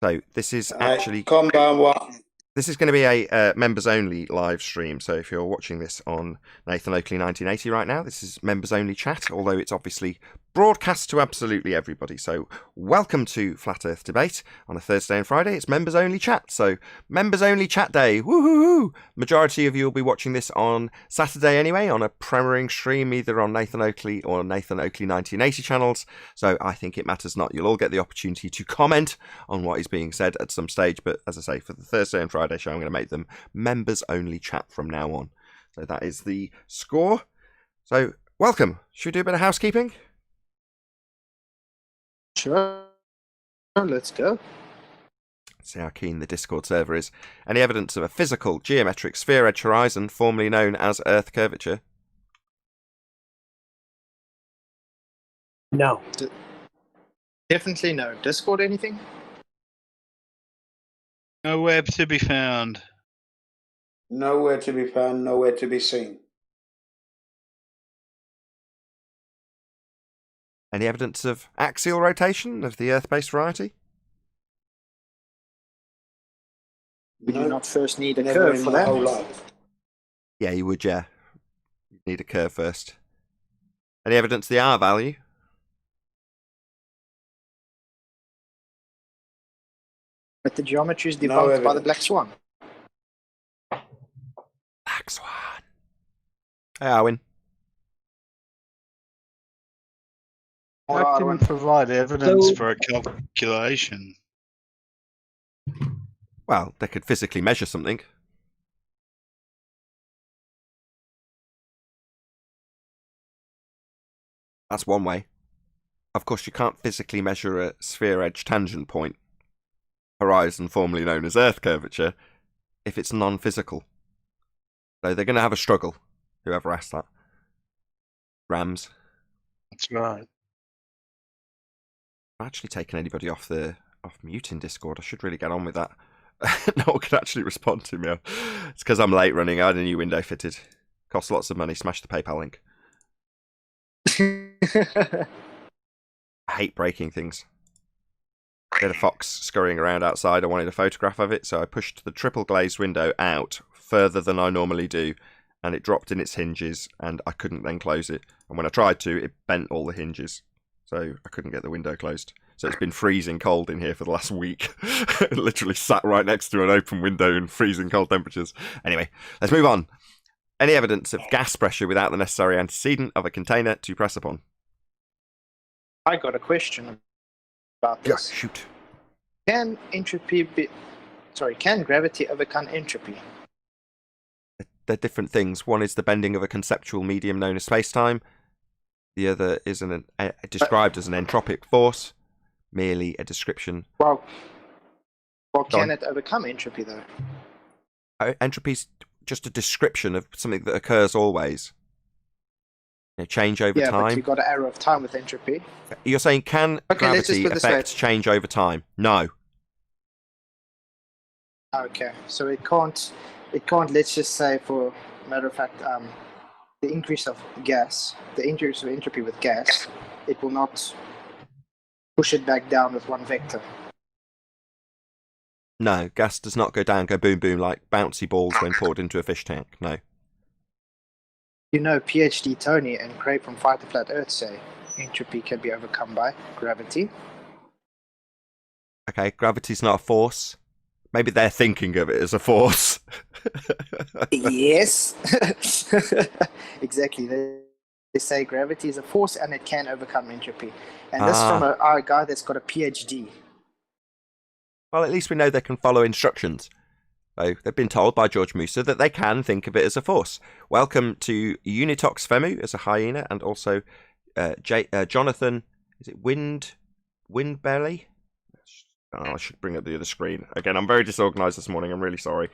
So this is actually Konbanwa. this is going to be a members-only live stream. So if you're watching this on Nathan Oakley 1980 right now, this is members-only chat, although it's obviously broadcast to absolutely everybody. So welcome to Flat Earth Debate on a Thursday and Friday. It's members-only chat. So members-only chat day. Woohoo! Majority of you will be watching this on Saturday anyway, on a premiering stream, either on Nathan Oakley or Nathan Oakley 1980 channels. So I think it matters not. You'll all get the opportunity to comment on what is being said at some stage. But as I say, for the Thursday and Friday show, I'm going to make them members-only chat from now on. So that is the score. So welcome. Should we do a bit of housekeeping? Sure, let's go. Let's see how keen the Discord server is. Any evidence of a physical geometric sphere-edge horizon, formerly known as Earth curvature? No. Definitely no. Discord, anything? Nowhere to be found. Nowhere to be found, nowhere to be seen. Any evidence of axial rotation of the Earth-based variety? Would you not first need a Never curve in for my that? whole life. Yeah, you would, yeah. You'd need a curve first. Any evidence of the R value? But the geometry is No debunked by the evidence. Black Swan. Black Swan. Hey, Arwin. How can you provide evidence for a calculation? Well, they could physically measure something. That's one way. Of course, you can't physically measure a sphere-edge tangent point, horizon formerly known as Earth curvature, if it's non-physical. So they're going to have a struggle, whoever asked that. Rams. That's right. I'm actually taking anybody off mute in Discord. I should really get on with that. No one can actually respond to me. It's because I'm late running. I had a new window fitted. Costs lots of money. Smash the PayPal link. I hate breaking things. I had a fox scurrying around outside. I wanted a photograph of it, so I pushed the triple glazed window out further than I normally do, and it dropped in its hinges, and I couldn't then close it. And when I tried to, it bent all the hinges, so I couldn't get the window closed. So it's been freezing cold in here for the last week. Literally sat right next to an open window in freezing cold temperatures. Anyway, let's move on. Any evidence of gas pressure without the necessary antecedent of a container to press upon? I got a question about Yeah, this. shoot. Can gravity overcome entropy? They're different things. One is the bending of a conceptual medium known as space-time. The other is described as an entropic force, merely a description. Well, can it overcome entropy though? Entropy's just a description of something that occurs always. Change over Yeah, time. but you got an arrow of time with entropy. You're saying, can Okay, let's just gravity put it this way. affect change over time? No. Okay, so it can't. Let's just say, for matter of fact, the increase of gas, the increase of entropy with gas, it will not push it back down with one vector. No, gas does not go down, go boom boom like bouncy balls when poured into a fish tank. No. You know, PhD Tony and Craig from Fight the Flat Earth say entropy can be overcome by gravity. Okay, gravity's not a force. Maybe they're thinking of it as a force. Yes, exactly. They say gravity is a force and it can overcome entropy. And this is from a guy that's got a PhD. Well, at least we know they can follow instructions. So they've been told by George Musa that they can think of it as a force. Welcome to Unitox Femu as a hyena, and also Jonathan. Is it Windbelly? Oh, I should bring up the other screen again. I'm very disorganised this morning. I'm really sorry.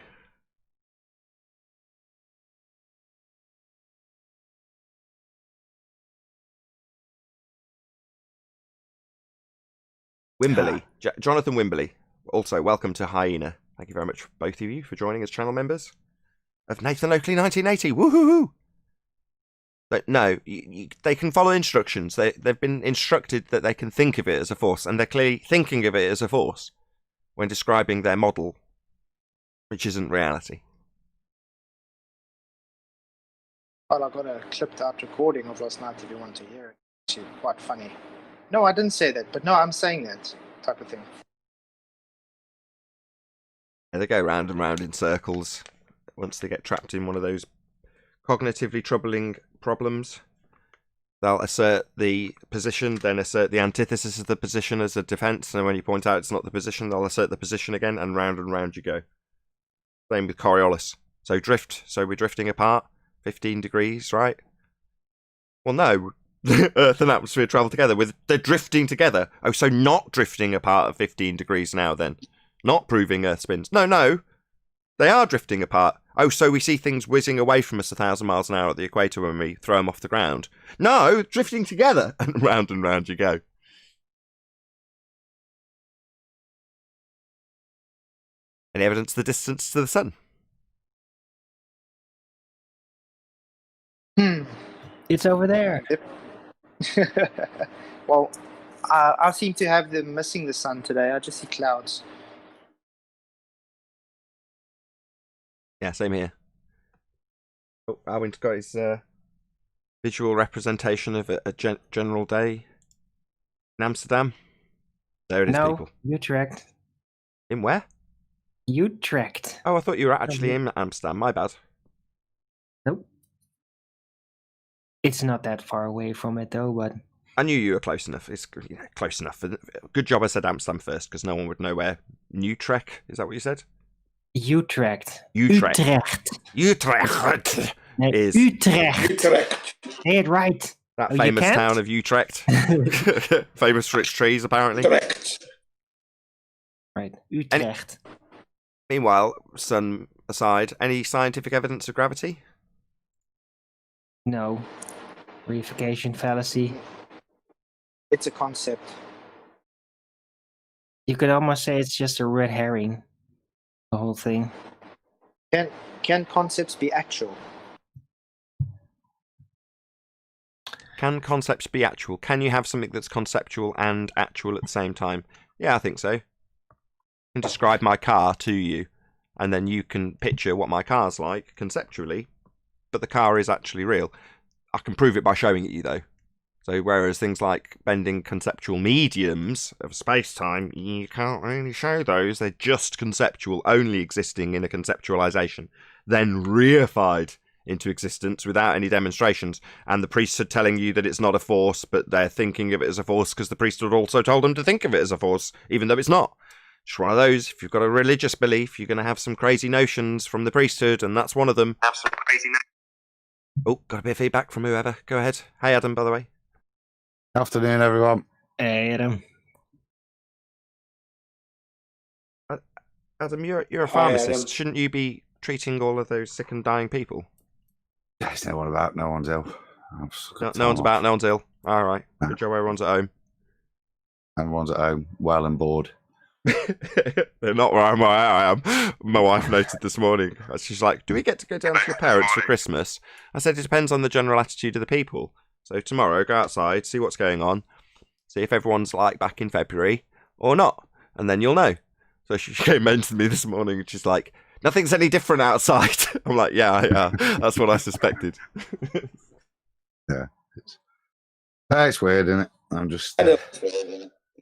Wimberley, Jonathan Wimberley. Also, welcome to Hyena. Thank you very much, both of you, for joining as channel members of Nathan Oakley 1980. Woohoo! But no, they can follow instructions. They've been instructed that they can think of it as a force, and they're clearly thinking of it as a force. when describing their model, which isn't reality? Well, I got a clipped out recording of last night if you want to hear it. It's quite funny. No, I didn't say that, but no, I'm saying that type of thing. Yeah, they go round and round in circles once they get trapped in one of those cognitively troubling problems. They'll assert the position, then assert the antithesis of the position as a defense, and when you point out it's not the position, they'll assert the position again, and round you go. Same with Coriolis. So we're drifting apart, 15 degrees, right? Well, no. Earth and atmosphere travel together. They're drifting together. Oh, so not drifting apart at 15 degrees now, then. Not proving Earth spins. No. They are drifting apart. Oh, so we see things whizzing away from us 1,000 miles an hour at the equator when we throw them off the ground. No, drifting together. And round you go. Any evidence of the distance to the sun? It's over there. Well, I seem to have them missing the sun today. I just see clouds. Yeah, same here. Oh, Alwyn's got his visual representation of a general day in Amsterdam. There it is, No, people. Utrecht. In where? Utrecht. Oh, I thought you were actually in Amsterdam. My bad. Nope. It's not that far away from it, though, but... I knew you were close enough. It's close enough. Good job I said Amsterdam first, because no one would know where Utrecht, is that what you said? Utrecht. Utrecht. Utrecht. No, is Utrecht. Utrecht. Say it right. that Oh, famous you can't? town of Utrecht. Famous for its trees, apparently. Utrecht. Right. Utrecht. Meanwhile, sun aside, any scientific evidence of gravity? No. Reification fallacy. It's a concept. You could almost say it's just a red herring. The whole thing. Can concepts be actual? Can concepts be actual? Can you have something that's conceptual and actual at the same time? Yeah, I think so. I can describe my car to you, and then you can picture what my car's like conceptually, but the car is actually real. I can prove it by showing it you, though. So whereas things like bending conceptual mediums of space-time, you can't really show those. They're just conceptual, only existing in a conceptualization, then reified into existence without any demonstrations, and the priesthood telling you that it's not a force, but they're thinking of it as a force because the priesthood also told them to think of it as a force, even though it's not. Just one of those. If you've got a religious belief, you're going to have some crazy notions from the priesthood, and that's one of them. Have some crazy notions. Oh, got a bit of feedback from whoever. Go ahead. Hey, Adam, by the way. Afternoon, everyone. Hey, Adam. Adam, you're a Hi, pharmacist. Adam. Shouldn't you be treating all of those sick and dying people? There's no one about. No one's ill. No one's about, no one's ill. All right. No. Good job, everyone's at home. Everyone's at home, well and bored. They're not where I am. My wife noted this morning. She's like, do we get to go down to your parents for Christmas? I said, it depends on the general attitude of the people. So tomorrow, go outside, see what's going on, see if everyone's like back in February or not, and then you'll know. So she came in to me this morning and she's like, nothing's any different outside. I'm like, yeah, that's what I suspected. Yeah. It's weird, isn't it? I'm just... Adam,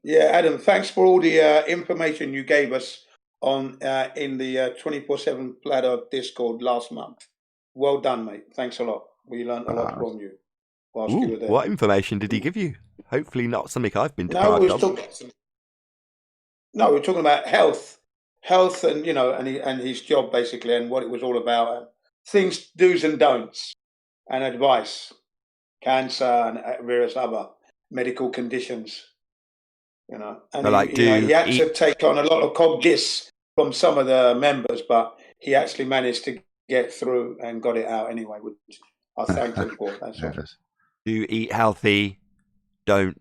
Adam, thanks for all the information you gave us on in the 24/7 Platter Discord last month. Well done, mate. Thanks a lot. We learned a lot from you whilst you were there. What information did he give you? Hopefully not something I've been No, deprived of. we're talking about health, and and his job basically, and what it was all about, and things, do's and don'ts, and advice, cancer and various other medical conditions. And he had to take on a lot of cogniz from some of the members, but he actually managed to get through and got it out anyway, which I thank him for. That's all. Do eat healthy, don't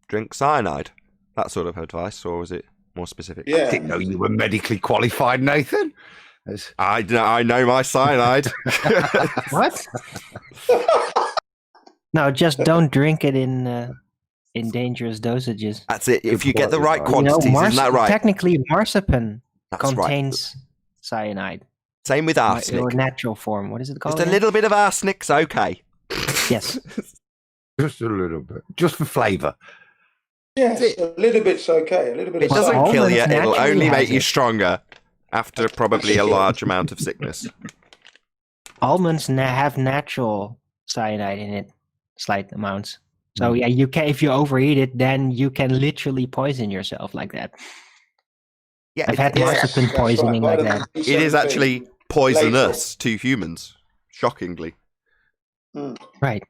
drink cyanide. That sort of advice, or was it more specific? Yeah. I didn't know you were medically qualified, Nathan. I know my cyanide. What? No, just don't drink it in in dangerous dosages. That's it. If you get the right You know, quantities, isn't that right? Technically, marzipan That's right. contains cyanide. Same with Or arsenic. natural form. What is it called? Just a little bit of arsenic's okay. Yes. Just a little bit, just for flavour. Yes, a little bit's okay. A little bit. It of doesn't salt. kill you. Almonds It'll naturally only make has you it. stronger after probably a large amount of sickness. Almonds have natural cyanide in it, slight amounts. So yeah, you can, if you overeat it, then you can literally poison yourself like that. Yeah, I've had Yes, marzipan that's poisoning right. like that. Vitamin it is B17. actually poisonous to humans. Shockingly. Right.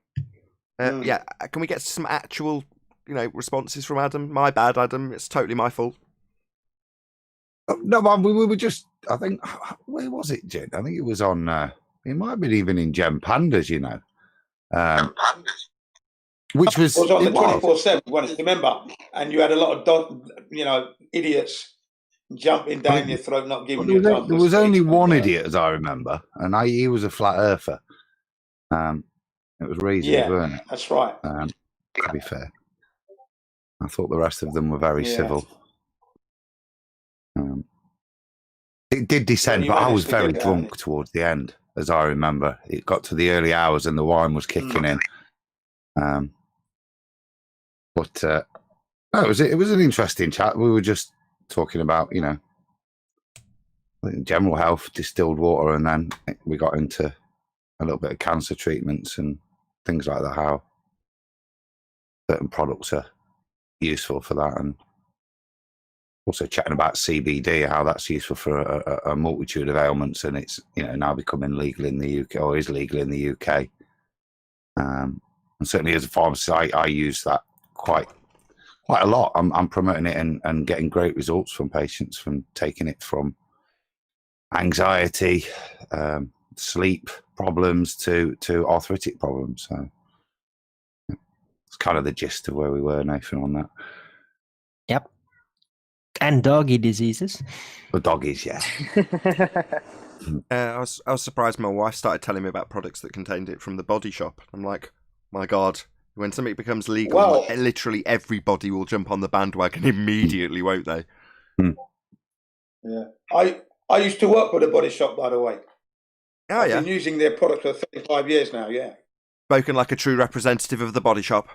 Yeah, can we get some actual, responses from Adam? My bad, Adam. It's totally my fault. No, man, we were just. I think where was it, Jen? I think it was on. It might have been even in Gem Pandas, which was. It was on the it was. 24/7 one. Remember, and you had a lot of idiots jumping down your throat, not giving you time. There was only one idiot, as I remember, and he was a flat earther. It was reasons, weren't it? That's right. To be fair, I thought the rest of them were very civil. It did descend, but I was very drunk towards the end, as I remember. It got to the early hours and the wine was kicking in. But no, it was an interesting chat. We were just talking about, I think general health, distilled water, and then we got into a little bit of cancer treatments and things like that, how certain products are useful for that, and also chatting about CBD, how that's useful for a multitude of ailments, and it's now becoming legal in the UK, or is legal in the UK. And certainly as a pharmacist, I use that quite a lot. I'm promoting it and getting great results from patients from taking it, from anxiety, sleep problems to arthritic problems. So it's kind of the gist of where we were, Nathan, on that. Yep. And doggy diseases. The doggies, yeah. I was surprised my wife started telling me about products that contained it from the Body Shop. I'm like, my God, when something becomes legal, literally everybody will jump on the bandwagon immediately, won't they? Yeah. I used to work with a Body Shop, by the way. Oh, I've been using their product for 35 years now, Spoken like a true representative of the Body Shop.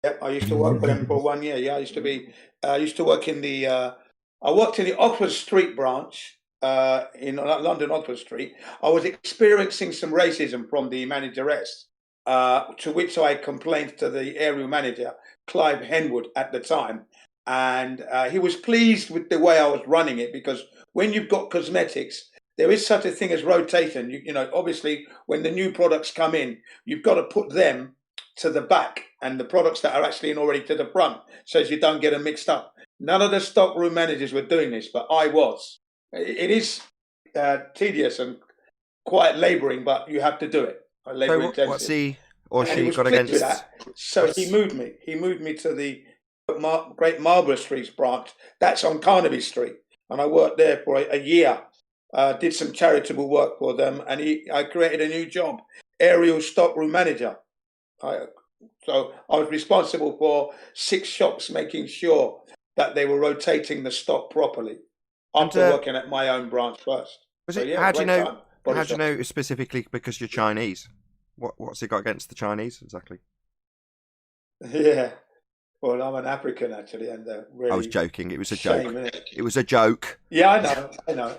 Yep, I used to work for them for 1 year. Yeah, I used to work in the I worked in the Oxford Street branch in London, Oxford Street. I was experiencing some racism from the manageress, to which I complained to the area manager, Clive Henwood, at the time. And he was pleased with the way I was running it, because when you've got cosmetics, there is such a thing as rotation. Obviously, when the new products come in, you've got to put them to the back and the products that are actually in already to the front, so as you don't get them mixed up. None of the stockroom managers were doing this, but I was. It is tedious and quite labouring, but you have to do it. So what's he or she got against against? that. So he moved me. He moved me to the Great Marlborough Street branch. That's on Carnaby Street, and I worked there for a year. Did some charitable work for them, and I created a new job, aerial stockroom manager. So I was responsible for 6 shops, making sure that they were rotating the stock properly after working at my own branch first. How do you know specifically because you're Chinese? What's it got against the Chinese exactly? Yeah, well, I'm an African actually, and really, I was joking. It was a shame, joke. It was a joke. Yeah, I know.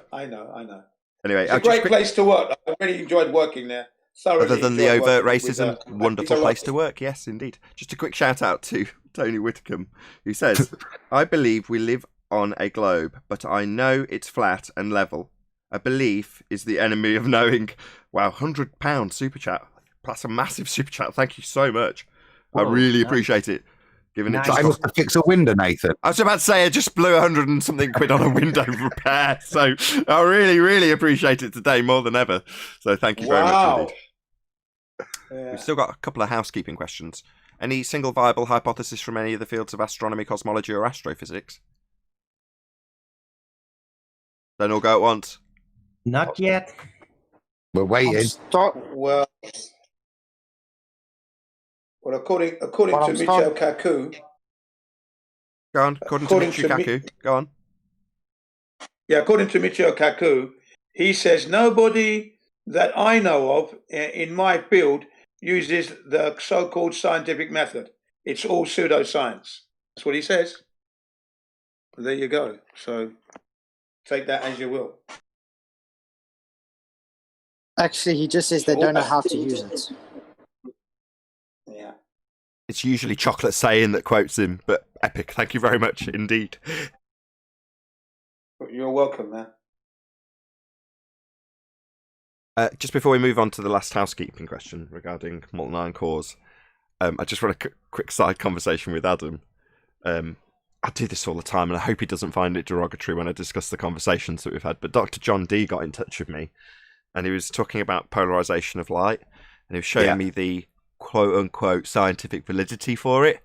Anyway, it's a great place to work. I really enjoyed working there. Other than the overt racism, wonderful place to work. Yes, indeed. Just a quick shout out to Tony Whitcomb, who says, I believe we live on a globe, but I know it's flat and level. A belief is the enemy of knowing. Wow, £100 super chat. That's a massive super chat. Thank you so much. I really appreciate it. Given it I must fix a window, Nathan. I was about to say I just blew 100 and something quid on a window repair, so I really, really appreciate it today more than ever. So thank you very much indeed. Yeah. We've still got a couple of housekeeping questions. Any single viable hypothesis from any of the fields of astronomy, cosmology, or astrophysics? Don't all go at once. Not yet. We're waiting. Well, Well, according Well, to I'm Michio start- Kaku, Go on. According to According to Michikaku. Go on. yeah, according to Michio Kaku, he says nobody that I know of in my field uses the so-called scientific method. It's all pseudoscience. That's what he says. There you go. So take that as you will. Actually, he just says they don't know how to use it. Yeah. It's usually Chocolate Saying that quotes him, but epic. Thank you very much indeed. You're welcome, man. Just before we move on to the last housekeeping question regarding molten iron cores, I just want a quick side conversation with Adam. I do this all the time, and I hope he doesn't find it derogatory when I discuss the conversations that we've had. But Dr. John Dee got in touch with me, and he was talking about polarization of light, and he was showing me the quote-unquote scientific validity for it.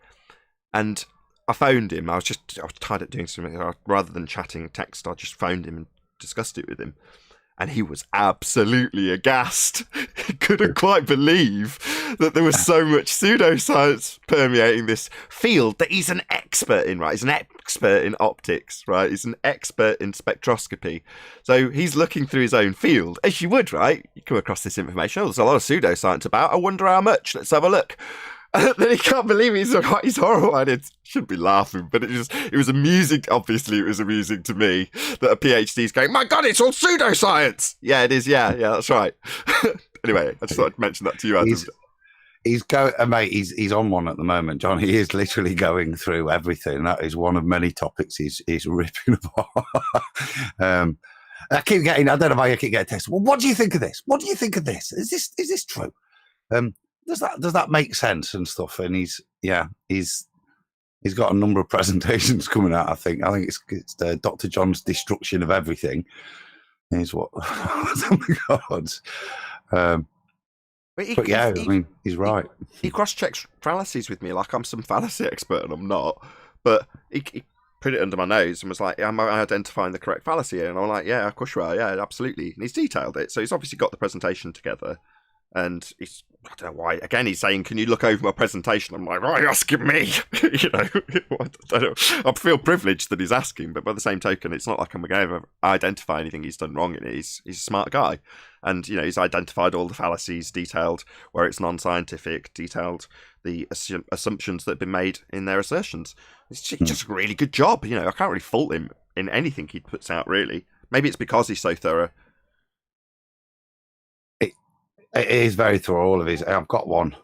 And I phoned him. I was tied up doing something. Rather than chatting text, I just phoned him and discussed it with him. And he was absolutely aghast. He couldn't quite believe that there was so much pseudoscience permeating this field that he's an expert in, right? He's an expert in optics, right? He's an expert in spectroscopy. So he's looking through his own field, as you would, right? You come across this information. Oh, there's a lot of pseudoscience about. I wonder how much. Let's have a look. And then he can't believe it. He's horrified. It shouldn't be laughing, but it was amusing. Obviously, it was amusing to me that a PhD's going, my God, it's all pseudoscience. Yeah, it is. Yeah, that's right. Anyway, I just thought I'd mention that to you, Adam. He's going, mate. He's on one at the moment, John. He is literally going through everything. That is one of many topics he's ripping apart. I keep getting. I don't know why I keep getting text. Well, what do you think of this? What do you think of this? Is this true? Does that make sense and stuff? And he's got a number of presentations coming out. I think it's Dr. John's Destruction of Everything. Is what? Oh my God! But yeah, I mean, he's right. He cross-checks fallacies with me like I'm some fallacy expert, and I'm not. But he put it under my nose and was like, am I identifying the correct fallacy? And I'm like, yeah, of course you are. Yeah, absolutely. And he's detailed it. So he's obviously got the presentation together. And I don't know why. Again, he's saying, "Can you look over my presentation?" I'm like, "Why are you asking me?" I don't know. I feel privileged that he's asking, but by the same token, it's not like I'm going to identify anything he's done wrong in it. He's a smart guy, and he's identified all the fallacies, detailed where it's non-scientific, detailed the assumptions that have been made in their assertions. It's just a really good job. I can't really fault him in anything he puts out. Really, maybe it's because he's so thorough. It is very thorough, all of his. I've got one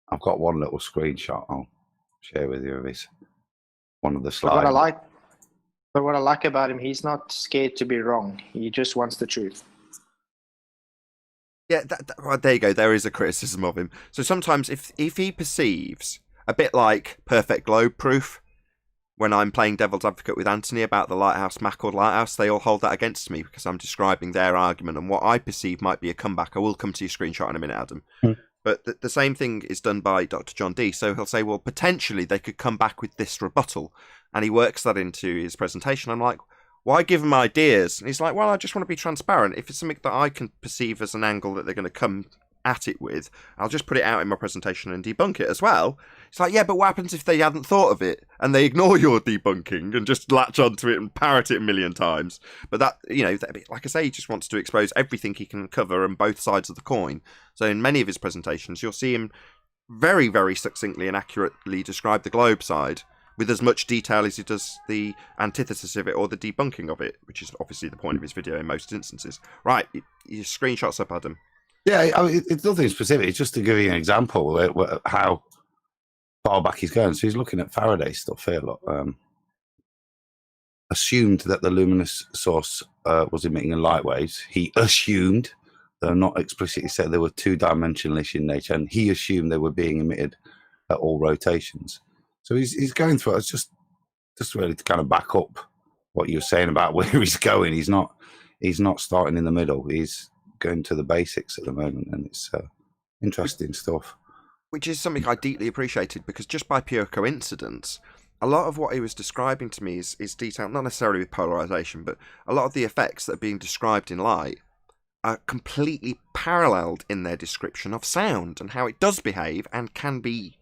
little screenshot I'll share with you of his one of the slides. But what I like about him, he's not scared to be wrong. He just wants the truth. Yeah, well, there you go. There is a criticism of him. So sometimes if he perceives a bit like Perfect Globe Proof, when I'm playing devil's advocate with Anthony about the Lighthouse, Macord Lighthouse, they all hold that against me because I'm describing their argument and what I perceive might be a comeback. I will come to your screenshot in a minute, Adam. But the same thing is done by Dr. John Dee. So he'll say, well, potentially they could come back with this rebuttal. And he works that into his presentation. I'm like, why give him ideas? And he's like, well, I just want to be transparent. If it's something that I can perceive as an angle that they're going to come at it with, I'll just put it out in my presentation and debunk it as well. It's like, yeah, but what happens if they hadn't thought of it and they ignore your debunking and just latch onto it and parrot it a million times? But that, like I say, he just wants to expose everything he can cover on both sides of the coin. So in many of his presentations, you'll see him very, very succinctly and accurately describe the globe side with as much detail as he does the antithesis of it or the debunking of it, which is obviously the point of his video in most instances. Right, your screenshots up, Adam. Yeah, I mean, it's nothing specific. It's just to give you an example of how far back he's going. So he's looking at Faraday stuff here. Look, assumed that the luminous source was emitting in light waves. He assumed, though not explicitly said, they were two-dimensional-ish in nature, and he assumed they were being emitted at all rotations. So he's going through it. It's just really to kind of back up what you were saying about where he's going. He's not starting in the middle. He's going to the basics at the moment, and it's interesting stuff. Which is something I deeply appreciated, because just by pure coincidence, a lot of what he was describing to me is detailed, not necessarily with polarization, but a lot of the effects that are being described in light are completely paralleled in their description of sound and how it does behave and can be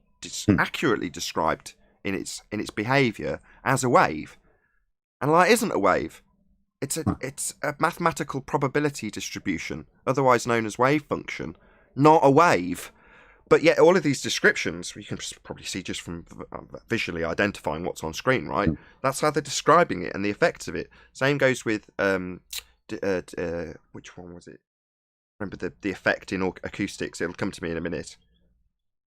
accurately described in its behaviour as a wave, and light isn't a wave. It's a mathematical probability distribution, otherwise known as wave function, not a wave. But yet all of these descriptions, you can probably see just from visually identifying what's on screen, right? That's how they're describing it and the effects of it. Same goes with which one was it? Remember the effect in acoustics? It'll come to me in a minute.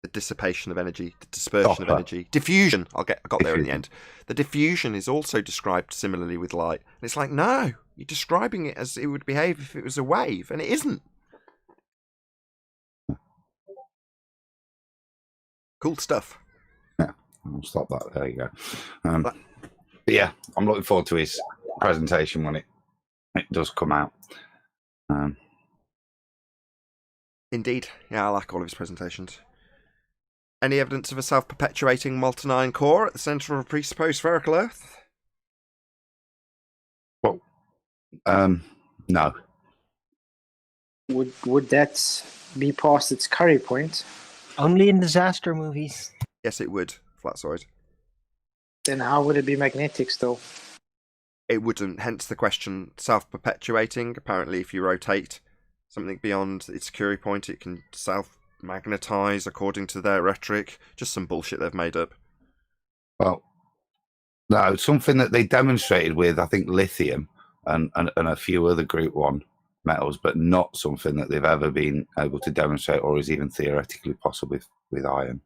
The dissipation of energy, the dispersion of energy, diffusion. I got there in the end. The diffusion is also described similarly with light. And it's like, no, you're describing it as it would behave if it was a wave, and it isn't. Cool stuff. Yeah, I'll stop that. There you go. But yeah, I'm looking forward to his presentation when it does come out. Indeed. Yeah, I like all of his presentations. Any evidence of a self-perpetuating molten iron core at the centre of a presupposed spherical Earth? Well, no. Would that be past its curry point? Only in disaster movies. Yes, it would, Flatsoid. Then how would it be magnetic still? It wouldn't, hence the question, self-perpetuating. Apparently, if you rotate something beyond its Curie point, it can self-magnetize, according to their rhetoric. Just some bullshit they've made up. Well, no, something that they demonstrated with, I think, lithium and a few other Group 1 metals, but not something that they've ever been able to demonstrate or is even theoretically possible with iron.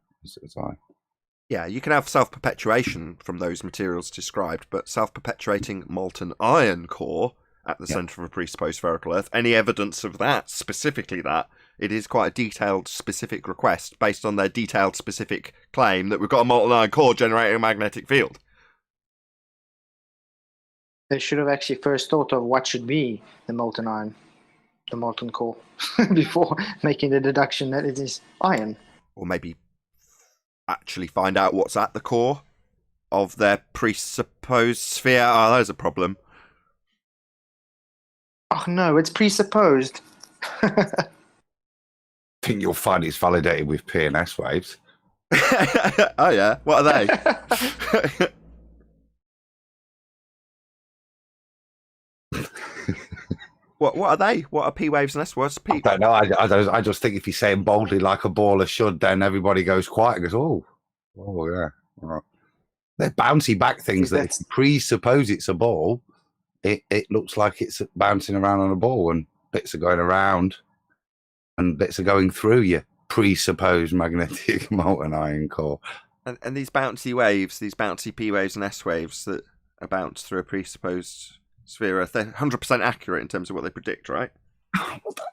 Yeah, you can have self-perpetuation from those materials described, but self-perpetuating molten iron core at the centre of a presupposed spherical Earth, any evidence of that, specifically that, it is quite a detailed, specific request based on their detailed, specific claim that we've got a molten iron core generating a magnetic field. They should have actually first thought of what should be the molten iron, the molten core, before making the deduction that it is iron. Or maybe actually find out what's at the core of their presupposed sphere. Oh, there's a problem. Oh no, it's presupposed. I think you'll find it's validated with P&S waves. Oh yeah, what are they? What are they? What are P waves and S waves? I don't know. I just think if you say them boldly like a baller should, then everybody goes quiet and goes, oh yeah. Right. They're bouncy back things that if you presuppose it's a ball, it looks like it's bouncing around on a ball, and bits are going around and bits are going through your presupposed magnetic molten iron core. And these bouncy waves, these bouncy P waves and S waves that are bounced through a presupposed sphere Earth, they're 100% accurate in terms of what they predict, right?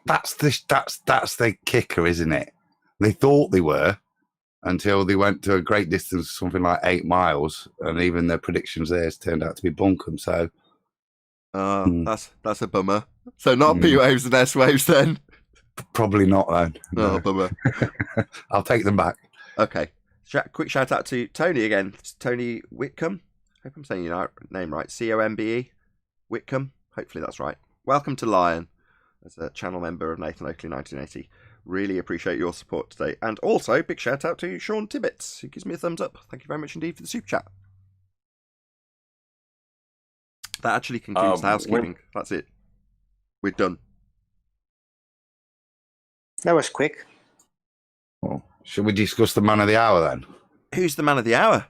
That's the kicker, isn't it? They thought they were until they went to a great distance, something like 8 miles, and even their predictions there turned out to be bunkum. So that's a bummer. So not P waves and S waves then? Probably not then. No. Oh, bummer. I'll take them back. Okay. Quick shout out to Tony again. Tony Whitcomb. I hope I'm saying your name right. Combe. Whitcomb. Hopefully that's right. Welcome to Lion as a channel member of Nathan Oakley 1980. Really appreciate your support today. And also, big shout out to Sean Tibbetts, who gives me a thumbs up. Thank you very much indeed for the super chat. That actually concludes the housekeeping. That's it. We're done. That was quick. Well, should we discuss the man of the hour then? Who's the man of the hour?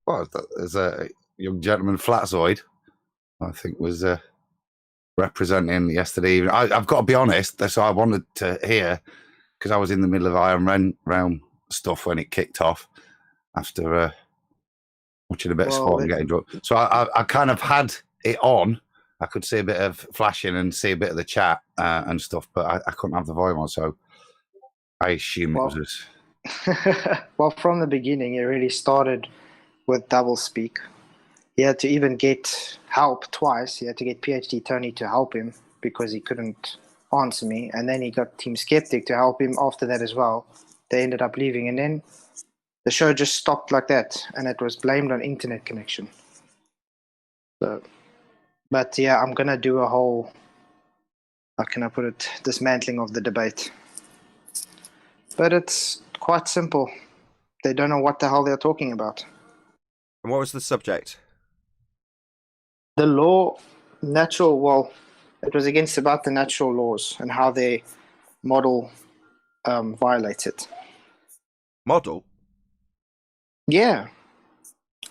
Well, there's a young gentleman, Flatzoid, I think was representing yesterday evening. I've got to be honest, that's what I wanted to hear, because I was in the middle of Iron Realm stuff when it kicked off after watching a bit of sport and getting drunk. So I kind of had it on. I could see a bit of flashing and see a bit of the chat and stuff, but I couldn't have the volume on, so I assume it was Well, from the beginning, it really started with doublespeak. He had to even get help twice. He had to get PhD Tony to help him because he couldn't answer me. And then he got Team Skeptic to help him after that as well. They ended up leaving. And then the show just stopped like that. And it was blamed on internet connection. So, but yeah, I'm going to do a whole, how can I put it, dismantling of the debate. But it's quite simple. They don't know what the hell they're talking about. And what was the subject? The law, it was about the natural laws and how their model violates it. Model? Yeah.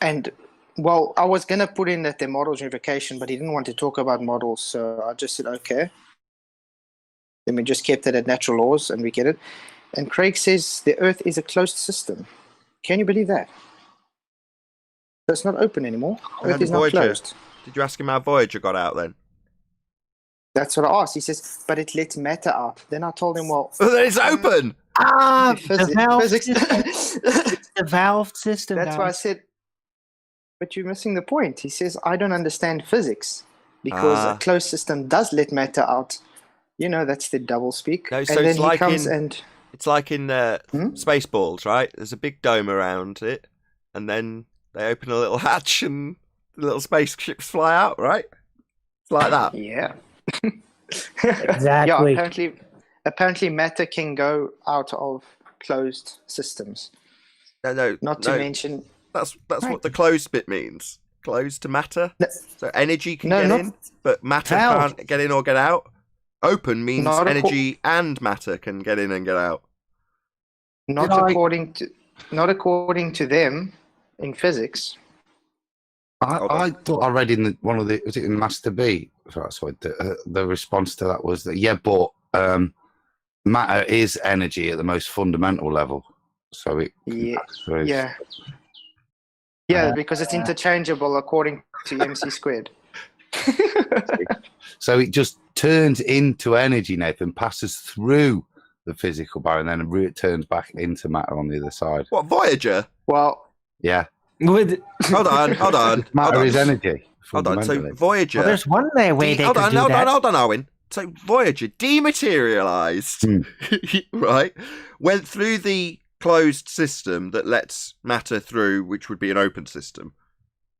And, well, I was going to put in that their model's unification, but he didn't want to talk about models, so I just said, okay. Then we just kept it at natural laws, and we get it. And Craig says the Earth is a closed system. Can you believe that? So it's not open anymore. Earth is not closed. Did you ask him how Voyager got out then? That's what I asked. He says, but it lets matter out. Then I told him, well... Then it's open! The valve physics. system. It's the valve system. That's why I said, but you're missing the point. He says, I don't understand physics because a closed system does let matter out. You know, that's the double speak. No, so and then it's like it's like in Spaceballs, right? There's a big dome around it, and then they open a little hatch and the little spaceships fly out, right? It's like that. Yeah. Exactly. Yeah, apparently matter can go out of closed systems. No. Not to mention... That's what the closed bit means. Closed to matter. So energy can get in, but matter can't get in or get out. Open means energy and matter can get in and get out. Not according to them in physics. I thought I read in was it in Master B? Sorry, the response to that was that but matter is energy at the most fundamental level. So it because it's interchangeable according to MC squared. So it just turns into energy, Nathan, passes through the physical barrier, and then it turns back into matter on the other side. What, Voyager? Well, yeah. Hold on. Matter is energy. Hold on. So Voyager. Well, there's one way they could do that. Hold on, Owen. So Voyager dematerialized, right? Went through the closed system that lets matter through, which would be an open system,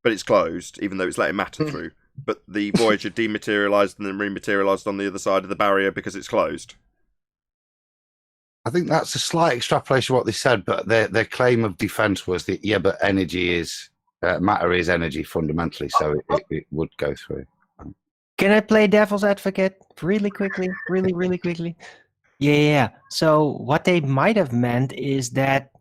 but it's closed, even though it's letting matter through. But the Voyager dematerialized and then rematerialized on the other side of the barrier because it's closed. I think that's a slight extrapolation of what they said, but their claim of defense was that, but energy is, matter is energy fundamentally, so it would go through. Can I play devil's advocate really quickly? Really quickly? Yeah. So what they might have meant is that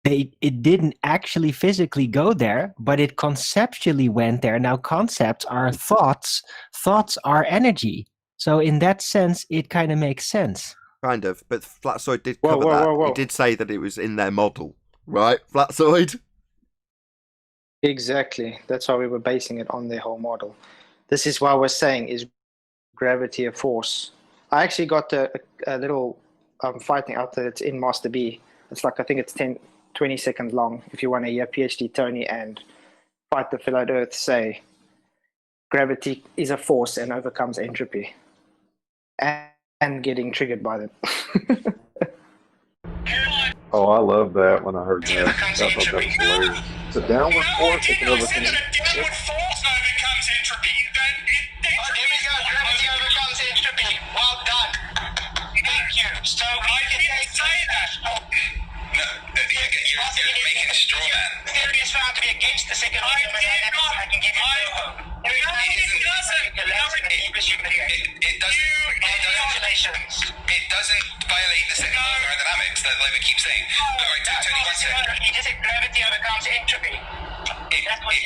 it didn't actually physically go there, but it conceptually went there. Now, concepts are thoughts. Thoughts are energy. So in that sense, it kind of makes sense. Kind of, but Flatsoid did cover that. He did say that it was in their model, right, Flatsoid? Exactly. That's why we were basing it on their whole model. This is why we're saying, is gravity a force? I actually got a little fighting out there. It's in Master B. It's like, I think it's 20 seconds long. If you want to hear PhD Tony and Fight the Flat Earth say, gravity is a force and overcomes entropy. And getting triggered by them. Oh, I love that when I heard that. I thought that was hilarious. It's a downward force that can overcome it. Downward force overcomes entropy. Gravity overcomes entropy. Well done. Thank you. So I didn't say that. No, you're making a straw man. Theory is found to be against the second order thermodynamics. I can give you It doesn't violate the second law of thermodynamics that Levitt keeps saying. Alright, Tony, one second. He just said gravity overcomes entropy. It can do on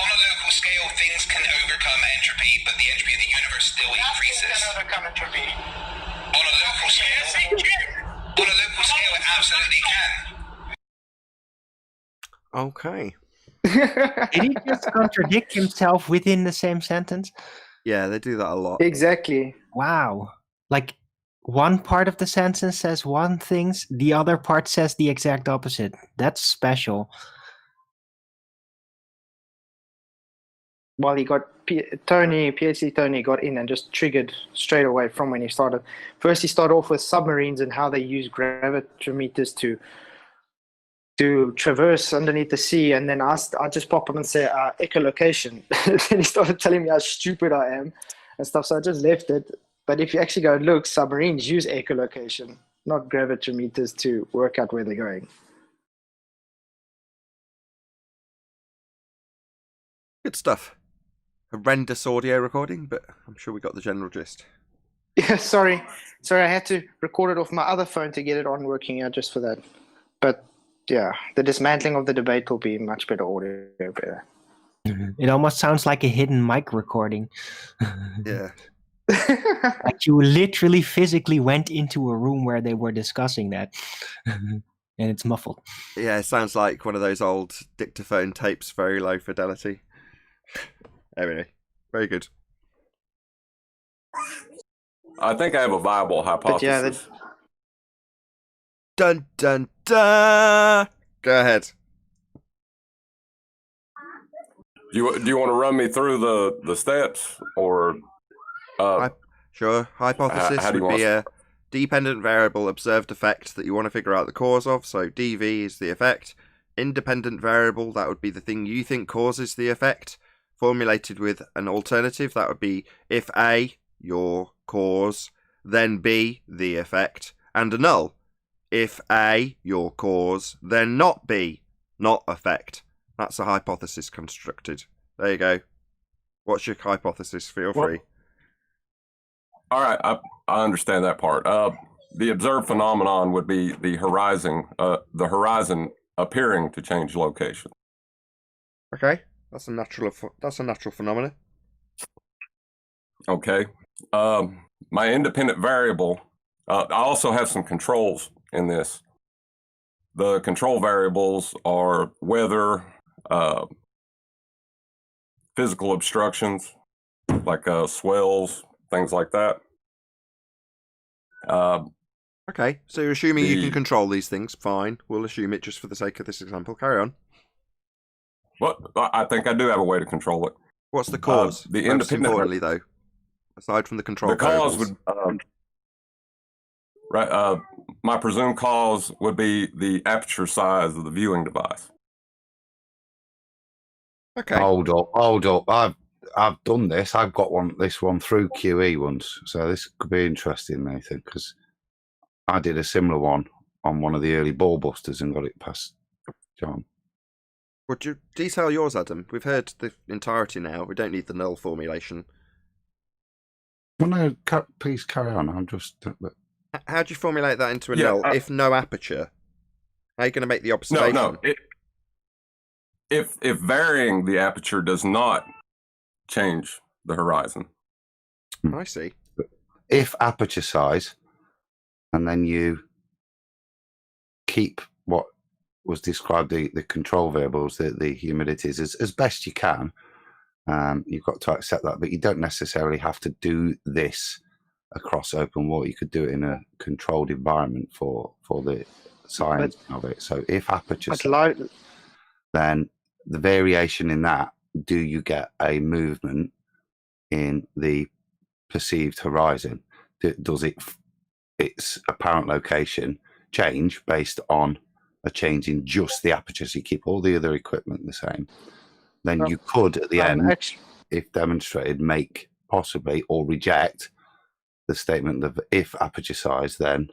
a local scale, things can overcome entropy, but the entropy of the universe still increases. Can overcome entropy. On a local scale, it absolutely can. Okay. Did he just contradict himself within the same sentence? Yeah, they do that a lot. Exactly. Wow. Like, one part of the sentence says one thing, the other part says the exact opposite. That's special. Well, he got PhD Tony got in and just triggered straight away from when he started. First, he started off with submarines and how they use gravitometers to traverse underneath the sea, and then I just pop up and say echolocation. Then he started telling me how stupid I am and stuff, so I just left it. But if you actually go and look, submarines use echolocation. not gravitometers to work out where they're going. Good stuff. Horrendous audio recording, but I'm sure we got the general gist. Yeah, sorry, I had to record it off my other phone to get it on working out just for that. But yeah, the dismantling of the debate will be much better audio. Better. It almost sounds like a hidden mic recording. Yeah. Like you literally physically went into a room where they were discussing that. And it's muffled. Yeah, it sounds like one of those old dictaphone tapes, very low fidelity. Anyway, very good. I think I have a viable hypothesis. Dun dun dun. Go ahead. Do you want to run me through the steps, or sure. Hypothesis how do you would be want a dependent variable observed effect that you want to figure out the cause of. So dv is the effect. Independent variable, that would be the thing you think causes the effect. Formulated with an alternative, that would be if A, your cause, then B, the effect, and a null. If A, your cause, then not B, not effect. That's a hypothesis constructed. There you go. What's your hypothesis? Feel free. All right, I understand that part. The observed phenomenon would be the horizon appearing to change location. Okay, that's a natural phenomenon. Okay. My independent variable, I also have some controls in this. The control variables are weather, physical obstructions, like swells, things like that. Okay, so you're assuming you can control these things. Fine, we'll assume it just for the sake of this example. Carry on. Well, I think I do have a way to control it. What's the cause? The Most independent importantly, though, aside from the control the cause variables. would my presumed cause would be the aperture size of the viewing device. Okay. Hold up. I've done this. I've got this one through QE once, so this could be interesting, Nathan, because I did a similar one on one of the early ball busters and got it past John. Would you detail yours, Adam? We've heard the entirety now. We don't need the null formulation. Well, no, please carry on. I'm just. How do you formulate that into a null if no aperture? How are you going to make the observation? No. If varying the aperture does not change the horizon. I see. If aperture size, and then you keep what was described, the control variables, the humidities, as best you can, you've got to accept that, but you don't necessarily have to do this across open water. You could do it in a controlled environment for the science of it. So if aperture size, then the variation in that, do you get a movement in the perceived horizon? Does its apparent location change based on a change in just the aperture? So you keep all the other equipment the same. Then you could, at the end, if demonstrated, make possibly or reject the statement of if aperture size, then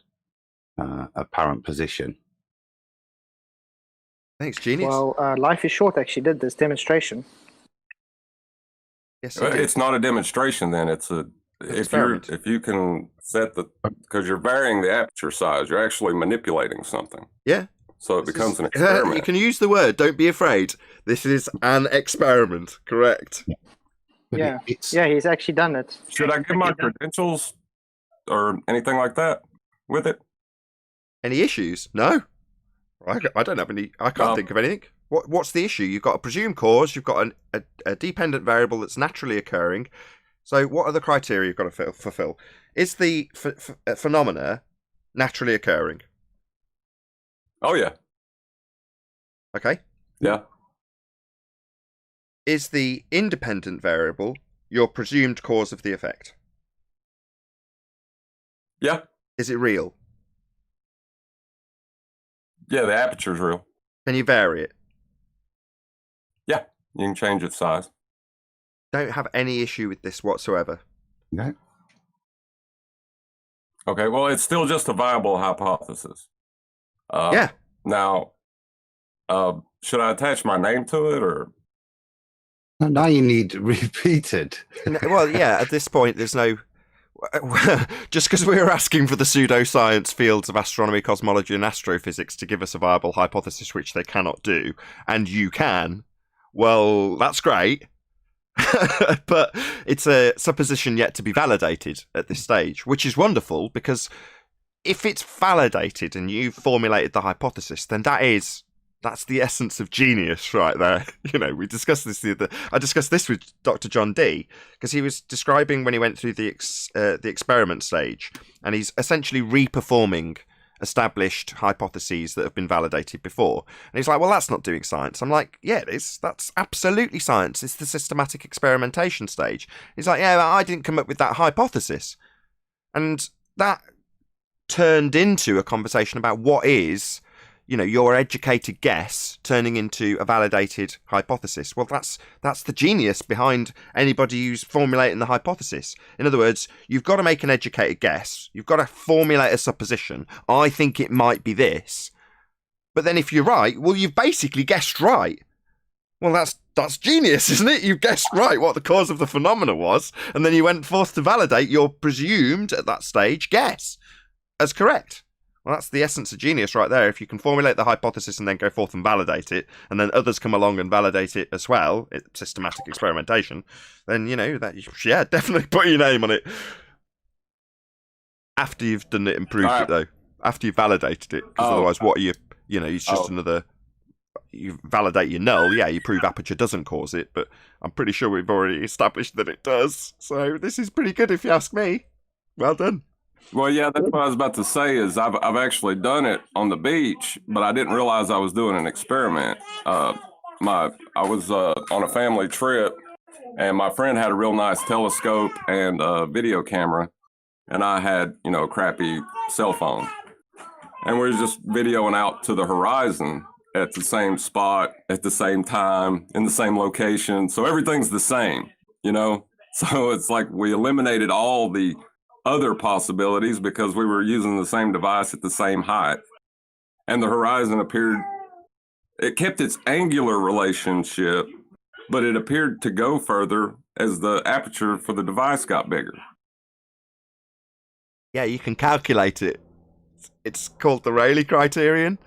apparent position. Thanks, genius. Well, Life is Short actually did this demonstration. Yes, it's not a demonstration. Then it's a if you can set because you're varying the aperture size, you're actually manipulating something. Yeah. So it becomes an experiment. You can use the word. Don't be afraid. This is an experiment. Correct. Yeah. He's actually done it. Should I give my credentials or anything like that with it? Any issues? No. I don't have any. I can't think of anything. What's the issue? You've got a presumed cause. You've got a dependent variable that's naturally occurring. So what are the criteria you've got to fulfill? Is the phenomena naturally occurring? Oh, yeah. Okay. Yeah. Is the independent variable your presumed cause of the effect? Yeah. Is it real? Yeah, the aperture is real. Can you vary it? Yeah, you can change its size. Don't have any issue with this whatsoever. No. Okay, well, it's still just a viable hypothesis. Yeah. Now, should I attach my name to it, or? Now you need repeated. Well, yeah, at this point, there's no... Just because we were asking for the pseudoscience fields of astronomy, cosmology, and astrophysics to give us a viable hypothesis, which they cannot do, and you can, well, that's great. But it's a supposition yet to be validated at this stage, which is wonderful, because if it's validated and you've formulated the hypothesis, then that's the essence of genius right there. You know, we discussed this I discussed this with Dr. John Dee, because he was describing when he went through the experiment stage, and he's essentially reperforming established hypotheses that have been validated before. And he's like, well, that's not doing science. I'm like, yeah, it is. That's absolutely science. It's the systematic experimentation stage. He's like, yeah, I didn't come up with that hypothesis. And that turned into a conversation about what is, you know, your educated guess turning into a validated hypothesis. Well, that's the genius behind anybody who's formulating the hypothesis. In other words, you've got to make an educated guess. You've got to formulate a supposition. I think it might be this. But then if you're right, well, you've basically guessed right. Well, that's genius, isn't it? You've guessed right what the cause of the phenomena was, and then you went forth to validate your presumed, at that stage, guess as correct. Well, that's the essence of genius right there. If you can formulate the hypothesis and then go forth and validate it, and then others come along and validate it as well, systematic experimentation, then, you know, yeah, definitely put your name on it. After you've done it and proved it, though. After you've validated it. Because otherwise, what are you know, it's just another... You validate your null, yeah, you prove aperture doesn't cause it, but I'm pretty sure we've already established that it does. So this is pretty good if you ask me. Well done. Well, yeah, that's what I was about to say. Is I've actually done it on the beach, but I didn't realize I was doing an experiment. I was on a family trip, and my friend had a real nice telescope and a video camera, and I had, you know, a crappy cell phone, and we were just videoing out to the horizon at the same spot at the same time in the same location, so everything's the same, you know. So it's like we eliminated all the other possibilities because we were using the same device at the same height, and the horizon it kept its angular relationship, but it appeared to go further as the aperture for the device got bigger. Yeah, you can calculate it. It's called the Rayleigh criterion.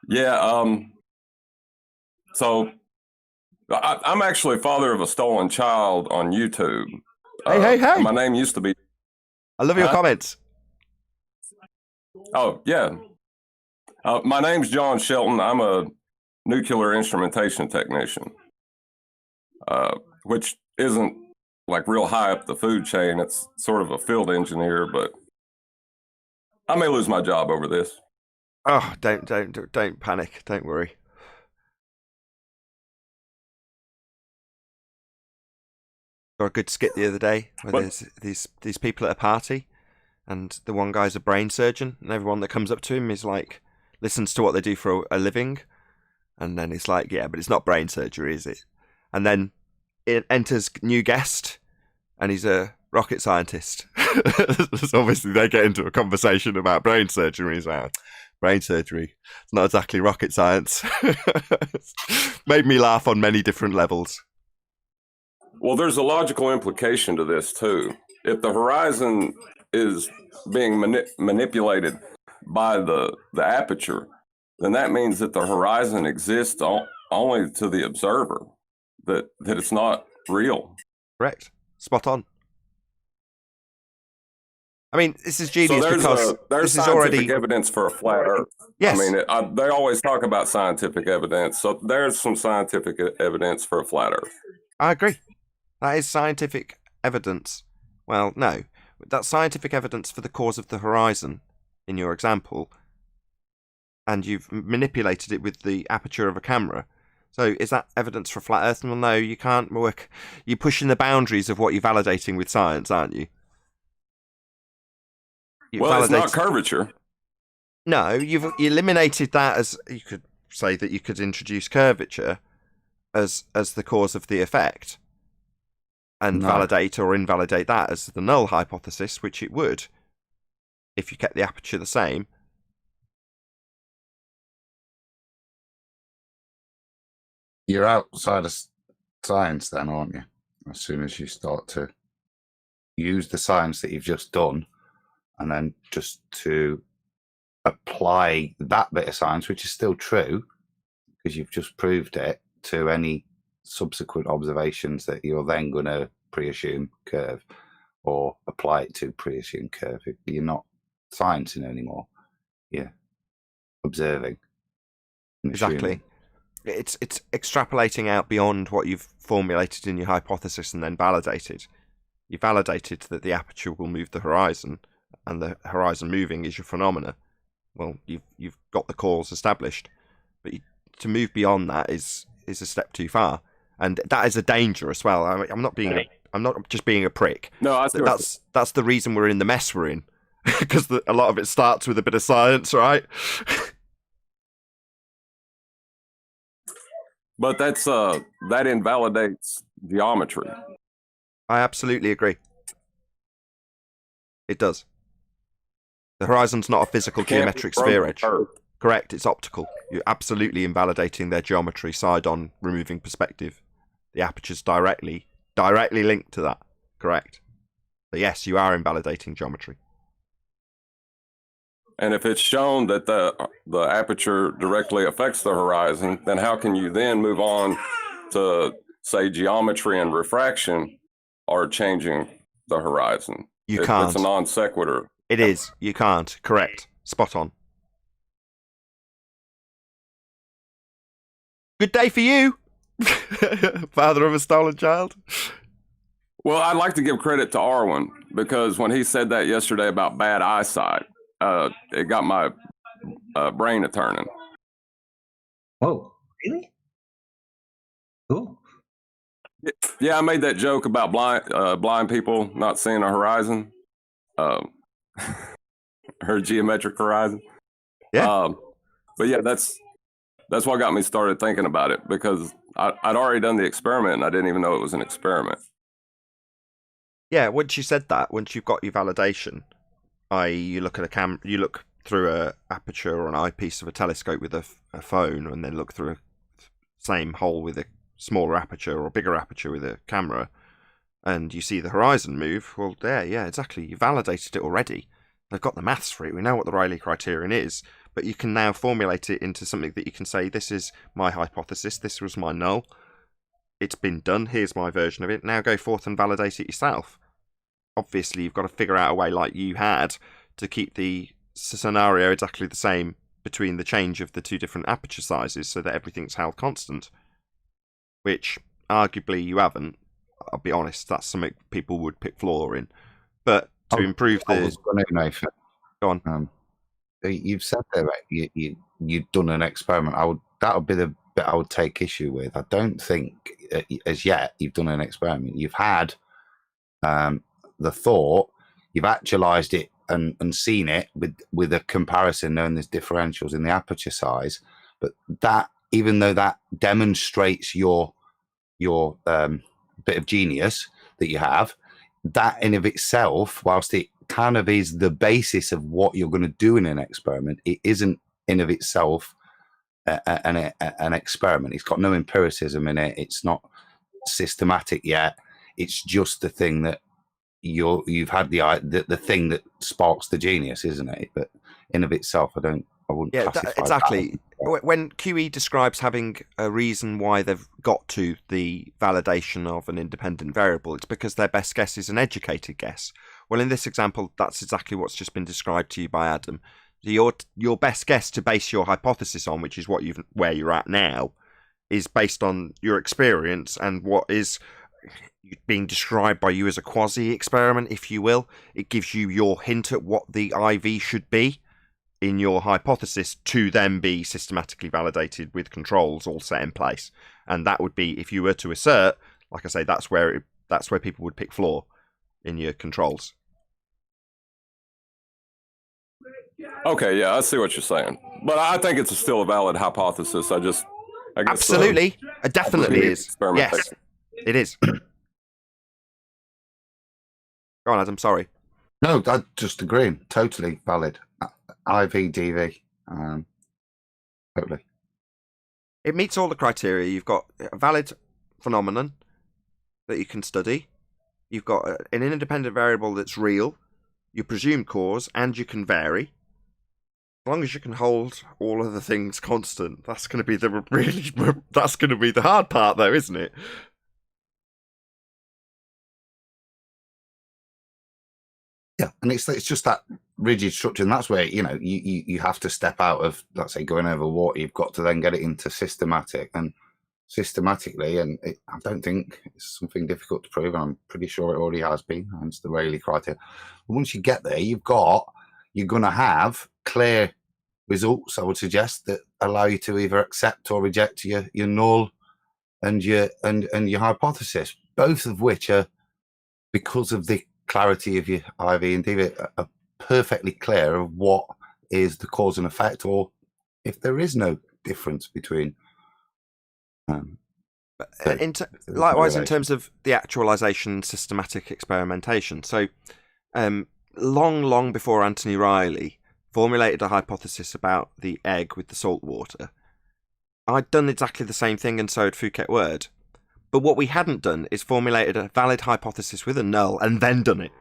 Yeah, so I'm actually father of a stolen child on YouTube. Hey. My name used to be... I love your comments. Oh, yeah. My name's John Shelton. I'm a nuclear instrumentation technician, which isn't like real high up the food chain. It's sort of a field engineer, but I may lose my job over this. Oh, don't panic. Don't worry. Saw a good skit the other day where there's these people at a party, and the one guy's a brain surgeon, and everyone that comes up to him is like, listens to what they do for a living, and then it's like, yeah, but it's not brain surgery, is it? And then it enters new guest, and he's a rocket scientist. So obviously they get into a conversation about brain surgery. He's like, brain surgery, it's not exactly rocket science. Made me laugh on many different levels. Well, there's a logical implication to this, too. If the horizon is being manipulated by the aperture, then that means that the horizon exists only to the observer, that it's not real. Correct. Spot on. I mean, this is genius because there's this scientific is already evidence for a flat Earth. Yes. I mean, they always talk about scientific evidence, so there's some scientific evidence for a flat Earth. I agree. That is scientific evidence. Well, no. That's scientific evidence for the cause of the horizon in your example. And you've manipulated it with the aperture of a camera. So is that evidence for a flat Earth? Well, no, you can't work. You're pushing the boundaries of what you're validating with science, aren't you? It's not curvature. No, you've eliminated that as, you could say that you could introduce curvature as the cause of the effect. and No. validate or invalidate that as the null hypothesis, which it would if you kept the aperture the same. You're outside of science then, aren't you? As soon as you start to use the science that you've just done and then just to apply that bit of science, which is still true because you've just proved it, to any subsequent observations that you're then going to pre-assume curve or apply it to pre-assume curve. You're not sciencing anymore. You're observing. Exactly. It's extrapolating out beyond what you've formulated in your hypothesis and then validated. You validated that the aperture will move the horizon, and the horizon moving is your phenomena. Well, you've got the cause established, but to move beyond that is a step too far, and that is a danger as well. I'm not just being a prick. No, that's the reason we're in the mess we're in, because a lot of it starts with a bit of science, right? But that invalidates geometry. I absolutely agree. It does. The horizon's not a physical geometric sphere edge. Correct, it's optical. You're absolutely invalidating their geometry side on removing perspective. The aperture's directly linked to that. Correct. But yes, you are invalidating geometry. And if it's shown that the aperture directly affects the horizon, then how can you then move on to, say, geometry and refraction are changing the horizon? You can't. It's a non sequitur. It is. You can't. Correct. Spot on. Good day for you, father of a stolen child. Well, I'd like to give credit to Arwen, because when he said that yesterday about bad eyesight, it got my brain a turning. Whoa, really? Cool. Yeah, I made that joke about blind people not seeing a horizon, her geometric horizon. Yeah. But yeah, that's what got me started thinking about it, because I'd already done the experiment and I didn't even know it was an experiment. Yeah, once you said that, once you've got your validation, i.e., you look at you look through a aperture or an eyepiece of a telescope with a phone, and then look through a same hole with a smaller aperture or a bigger aperture with a camera, and you see the horizon move. Well, there, yeah, exactly. You validated it already. They've got the maths for it. We know what the Rayleigh criterion is, but you can now formulate it into something that you can say, this is my hypothesis, this was my null. It's been done. Here's my version of it. Now go forth and validate it yourself. Obviously, you've got to figure out a way, like you had, to keep the scenario exactly the same between the change of the two different aperture sizes so that everything's held constant. Which, arguably, you haven't. I'll be honest, that's something people would pick flaw in. But to improve the... Go on. You've said there, right, you've done an experiment. That would be the bit I would take issue with. I don't think, as yet, you've done an experiment. You've had... the thought, you've actualized it and seen it with a comparison, knowing there's differentials in the aperture size, but that, even though that demonstrates your bit of genius that you have, that in of itself, whilst it kind of is the basis of what you're going to do in an experiment, it isn't in of itself an experiment. It's got no empiricism in it. It's not systematic yet. It's just the thing that you've had the thing that sparks the genius, isn't it? But in of itself, I wouldn't classify exactly. that. When QE describes having a reason why they've got to the validation of an independent variable, it's because their best guess is an educated guess. Well, in this example, that's exactly what's just been described to you by Adam. Your best guess to base your hypothesis on, which is where you're at now, is based on your experience and what is being described by you as a quasi-experiment, if you will. It gives you your hint at what the IV should be in your hypothesis to then be systematically validated with controls all set in place. And that would be, if you were to assert, like I say, that's where people would pick flaw in your controls. Okay, yeah, I see what you're saying, but I think it's still a valid hypothesis. I guess absolutely, it definitely is. Yes, it is. Go on, Adam. Sorry. No, I just agreeing. Totally valid. IV, DV. Totally. It meets all the criteria. You've got a valid phenomenon that you can study. You've got an independent variable that's real, you presume cause, and you can vary. As long as you can hold all of the things constant, that's going to be that's going to be the hard part, though, isn't it? Yeah, and it's just that rigid structure, and that's where you have to step out of, let's say, going over water. You've got to then get it into systematically, and I don't think it's something difficult to prove. I'm pretty sure it already has been, hence the Rayleigh criteria. But once you get there, you're going to have clear results, I would suggest, that allow you to either accept or reject your null and your hypothesis, both of which are, because of the clarity of your IV and DV, are perfectly clear of what is the cause and effect, or if there is no difference between. Likewise, in terms of the actualization, systematic experimentation. So, long before Anthony Riley formulated a hypothesis about the egg with the salt water, I'd done exactly the same thing, and so had Phuket Word. But what we hadn't done is formulated a valid hypothesis with a null and then done it.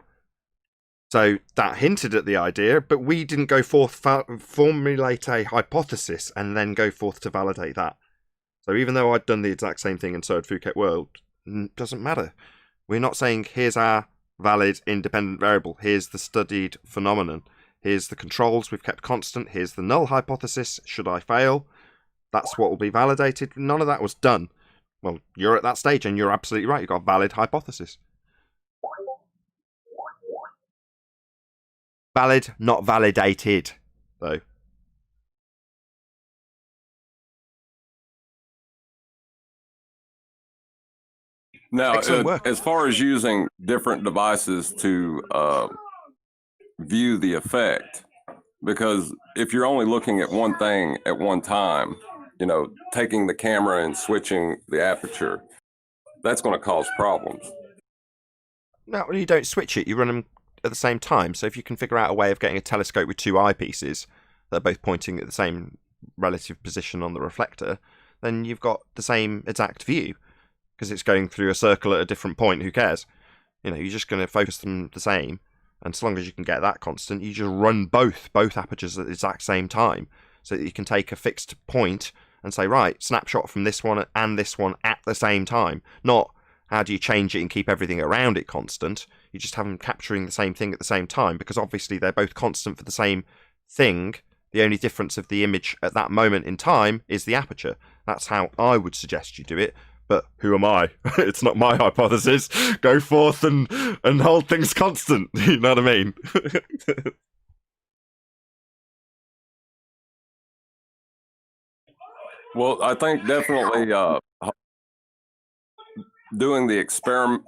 So that hinted at the idea, but we didn't go forth formulate a hypothesis and then go forth to validate that. So even though I'd done the exact same thing and so had Phuket World, doesn't matter. We're not saying, here's our valid independent variable, here's the studied phenomenon, here's the controls we've kept constant, here's the null hypothesis, should I fail, that's what will be validated. None of that was done. Well, you're at that stage and you're absolutely right, you've got a valid hypothesis. Valid, not validated, though. Now, Excellent work. as far as using different devices to view the effect, because if you're only looking at one thing at one time, taking the camera and switching the aperture, that's going to cause problems. No, you don't switch it, you run them at the same time. So if you can figure out a way of getting a telescope with two eyepieces that are both pointing at the same relative position on the reflector, then you've got the same exact view. Because it's going through a circle at a different point, who cares? You're just going to focus them the same, and so long as you can get that constant, you just run both apertures at the exact same time, so that you can take a fixed point and say, right, snapshot from this one and this one at the same time. Not how do you change it and keep everything around it constant, you just have them capturing the same thing at the same time, because obviously they're both constant for the same thing. The only difference of the image at that moment in time is the aperture. That's how I would suggest you do it. But who am I? It's not my hypothesis. Go forth and hold things constant. You know what I mean? Well, I think definitely doing the experiment,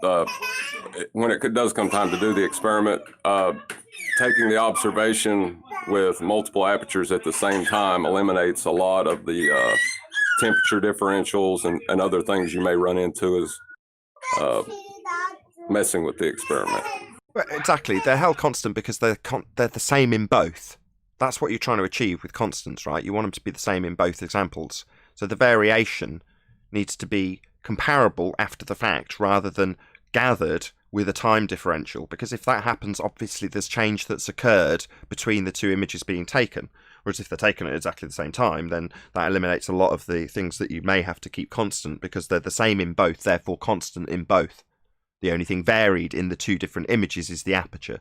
when it does come time to do the experiment, taking the observation with multiple apertures at the same time eliminates a lot of the temperature differentials and other things you may run into as messing with the experiment. Exactly. They're held constant because they're the same in both. That's what you're trying to achieve with constants, right? You want them to be the same in both examples. So the variation needs to be comparable after the fact rather than gathered with a time differential, because if that happens, obviously there's change that's occurred between the two images being taken. Whereas if they're taken at exactly the same time, then that eliminates a lot of the things that you may have to keep constant, because they're the same in both, therefore constant in both. The only thing varied in the two different images is the aperture.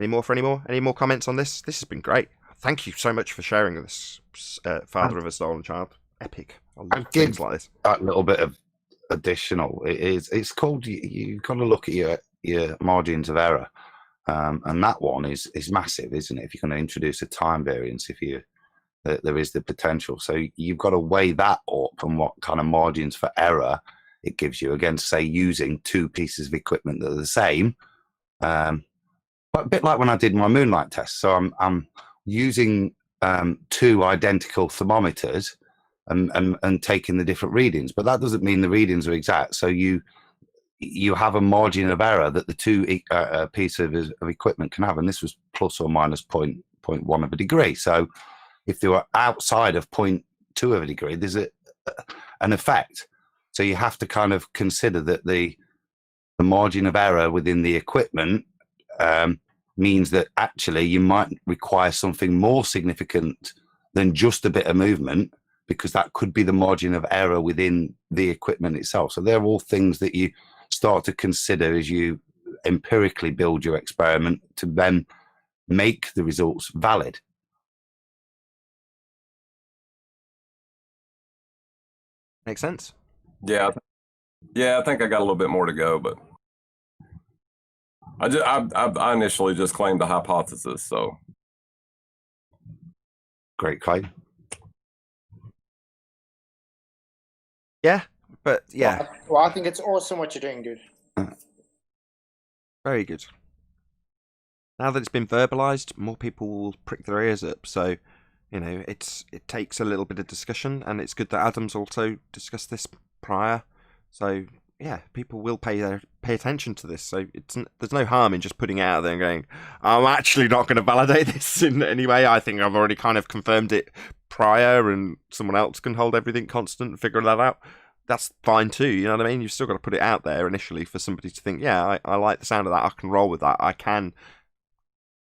Any more comments on this? This has been great. Thank you so much for sharing this, Father of a Stolen Child. Epic. I love things like this. That little bit of additional. It's called, you've got to look at your margins of error. And that one is massive, isn't it? If you're going to introduce a time variance, there is the potential. So you've got to weigh that up and what kind of margins for error it gives you against, say, using two pieces of equipment that are the same. But a bit like when I did my moonlight test. So I'm using two identical thermometers, and taking the different readings. But that doesn't mean the readings are exact. So you have a margin of error that the two pieces of equipment can have, and this was plus or minus 0.1 of a degree. So if they were outside of 0.2 of a degree, there's an effect. So you have to kind of consider that the margin of error within the equipment means that actually you might require something more significant than just a bit of movement, because that could be the margin of error within the equipment itself. So they're all things that you start to consider as you empirically build your experiment to then make the results valid. Makes sense. Yeah, I think I got a little bit more to go, but I initially just claimed the hypothesis. So great claim. Yeah, but yeah. Well, I think it's awesome what you're doing, dude. Very good. Now that it's been verbalized, more people will prick their ears up. So, you know, it takes a little bit of discussion, and it's good that Adam's also discussed this prior. So, yeah, people will pay attention to this. So there's no harm in just putting it out there and going, I'm actually not going to validate this in any way. I think I've already kind of confirmed it prior, and someone else can hold everything constant and figure that out. That's fine too, you know what I mean? You've still got to put it out there initially for somebody to think, yeah, I like the sound of that, I can roll with that, I can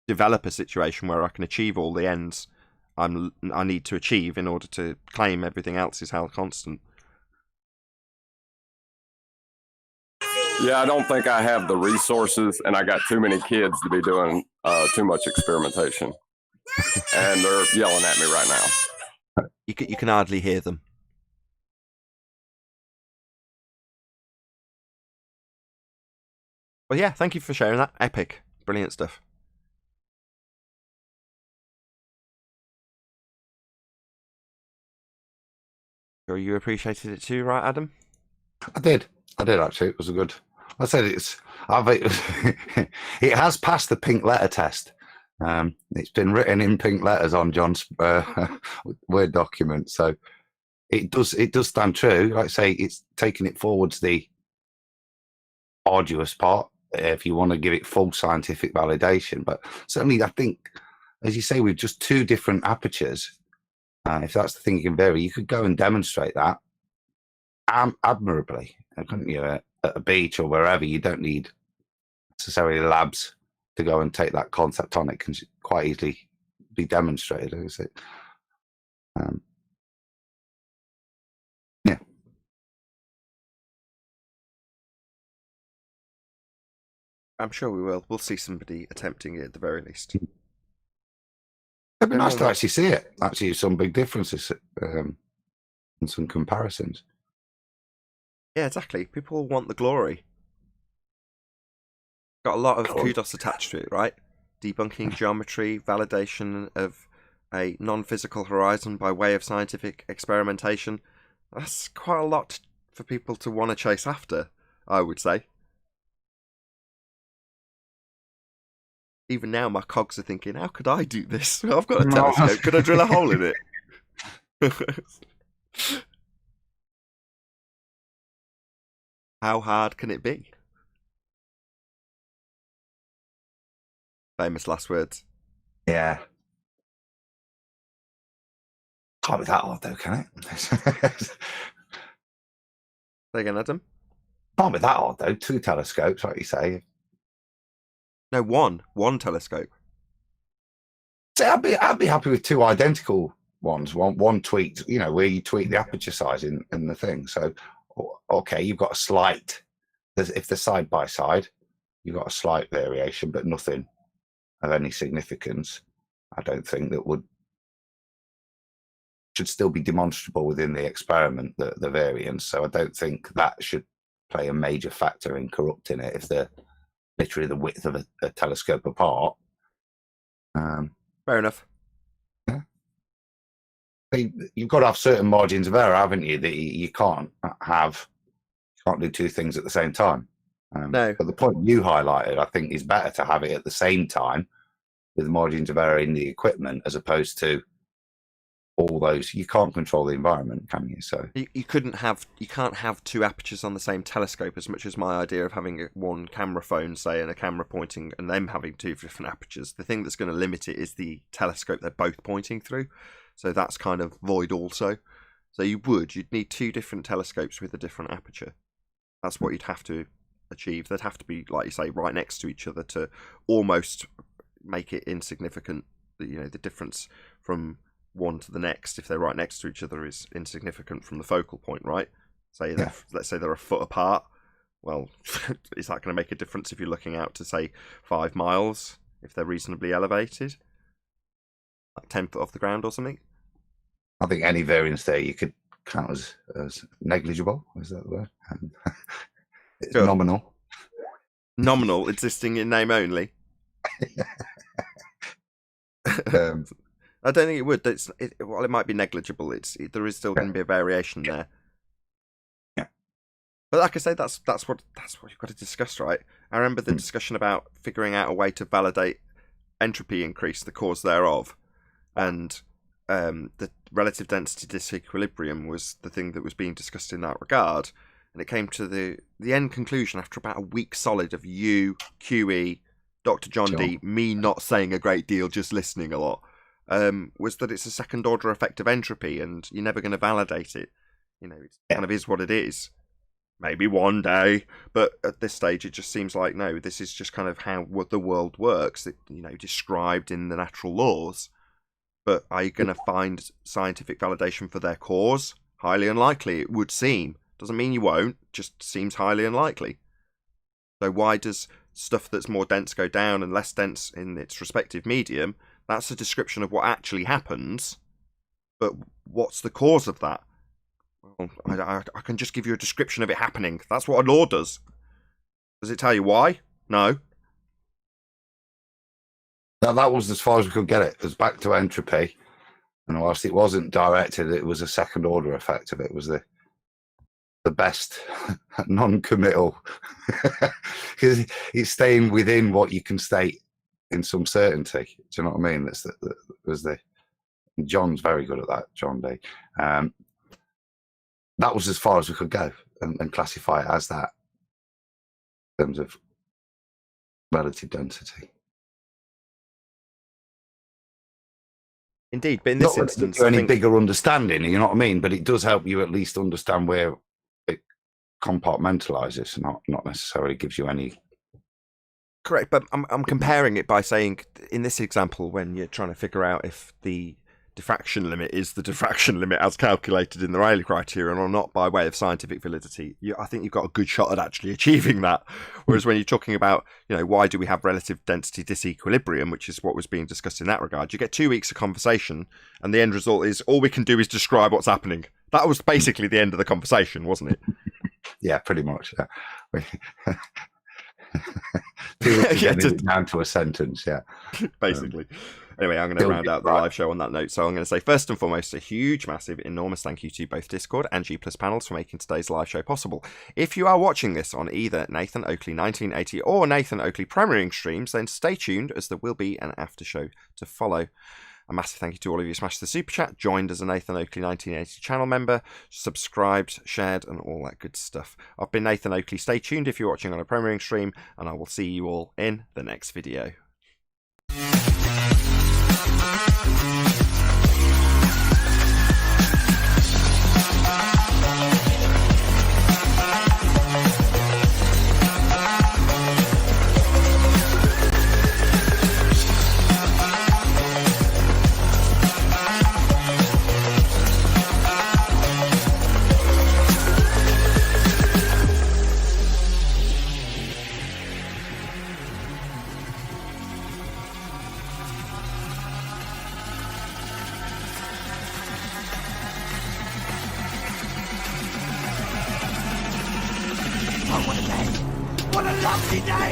develop a situation where I can achieve all the ends I need to achieve in order to claim everything else is held constant. yeah, I don't think I have the resources, and I got too many kids to be doing too much experimentation. And they're yelling at me right now. You can hardly hear them. Well, yeah, thank you for sharing that. Epic. Brilliant stuff. Sure you appreciated it too, right, Adam? I did actually. It was a good. I said it has passed the pink letter test. It's been written in pink letters on John's Word document, so it does stand true. Like I say, it's taking it forwards the arduous part if you want to give it full scientific validation. But certainly, I think, as you say, with just two different apertures, if that's the thing you can vary, you could go and demonstrate that admirably, couldn't you? At a beach or wherever, you don't need necessarily labs to go and take that concept on. It can quite easily be demonstrated, is it? Yeah. I'm sure we will. We'll see somebody attempting it at the very least. It'd be nice to actually see it. Actually, some big differences and some comparisons. Yeah, exactly. People want the glory. Got a lot of kudos attached to it, right? Debunking geometry, validation of a non-physical horizon by way of scientific experimentation. That's quite a lot for people to want to chase after, I would say. Even now, my cogs are thinking, how could I do this? I've got a telescope. Could I drill a hole in it? How hard can it be? Famous last words. Yeah. Can't be that hard though, can it? Say again, Adam? Can't be that hard though. Two telescopes, like you say. No, one telescope. So I'd be happy with two identical ones. One tweaked, you know, where you tweak the aperture size in the thing. So, okay, you've got a slight. If they're side by side, you've got a slight variation, but nothing of any significance. I don't think that should still be demonstrable within the experiment, the variance. So I don't think that should play a major factor in corrupting it if they're literally the width of a telescope apart. Fair enough. Yeah. You've got to have certain margins of error, haven't you? That you can't do two things at the same time. No. But the point you highlighted, I think, is better to have it at the same time with margins of error in the equipment as opposed to all those. You can't control the environment, can you? So you can't have two apertures on the same telescope, as much as my idea of having one camera phone, say, and a camera pointing, and them having two different apertures. The thing that's going to limit it is the telescope they're both pointing through. So that's kind of void also. So you'd need two different telescopes with a different aperture. That's what you'd have to achieve. They'd have to be, like you say, right next to each other to almost make it insignificant. You know, the difference from one to the next, if they're right next to each other, is insignificant from the focal point, right? Let's say they're a foot apart. Well, is that going to make a difference if you're looking out to, say, 5 miles, if they're reasonably elevated? Like 10 foot off the ground or something? I think any variance there you could count as negligible. Is that the word? It's sure. Nominal. Nominal, existing in name only. I don't think it would. While it might be negligible, there is still going to be a variation there. Yeah. But like I say, that's what you've got to discuss, right? I remember the discussion about figuring out a way to validate entropy increase, the cause thereof, and the relative density disequilibrium was the thing that was being discussed in that regard. And it came to the end conclusion after about a week solid of you, QE, Dr. John D, me not saying a great deal, just listening a lot, was that it's a second order effect of entropy, and you're never going to validate it. You know, it kind of is what it is. Maybe one day, but at this stage, it just seems like, no, this is just kind of how the world works, described in the natural laws. But are you going to find scientific validation for their cause? Highly unlikely, it would seem. Doesn't mean you won't, just seems highly unlikely. So why does stuff that's more dense go down and less dense in its respective medium? That's a description of what actually happens. But what's the cause of that? Well, I can just give you a description of it happening. That's what a law does. Does it tell you why? No. Now, that was as far as we could get it. It was back to entropy. And whilst it wasn't directed, it was a second order effect of it. It was the best non-committal. Because it's staying within what you can state in some certainty. Do you know what I mean? John's very good at that, John D. That was as far as we could go and classify it as that in terms of relative density. Indeed, but in this instance, any bigger understanding, you know what I mean? But it does help you at least understand where it compartmentalizes, not necessarily gives you any. Correct, but I'm comparing it by saying, in this example, when you're trying to figure out if the diffraction limit is the diffraction limit as calculated in the Rayleigh criterion or not by way of scientific validity, I think you've got a good shot at actually achieving that. Whereas when you're talking about, why do we have relative density disequilibrium, which is what was being discussed in that regard, you get 2 weeks of conversation and the end result is all we can do is describe what's happening. That was basically the end of the conversation, wasn't it? Yeah, pretty much. Yeah. Down to a sentence, yeah. Basically. Anyway, I'm going to round out the live show on that note. So I'm going to say, first and foremost, a huge, massive, enormous thank you to both Discord and G+ panels for making today's live show possible. If you are watching this on either Nathan Oakley 1980 or Nathan Oakley premiering streams, then stay tuned, as there will be an after show to follow. A massive thank you to all of you who smashed the super chat, joined as a Nathan Oakley 1980 channel member, subscribed, shared, and all that good stuff. I've been Nathan Oakley. Stay tuned if you're watching on a premiering stream, and I will see you all in the next video. What a lovely day!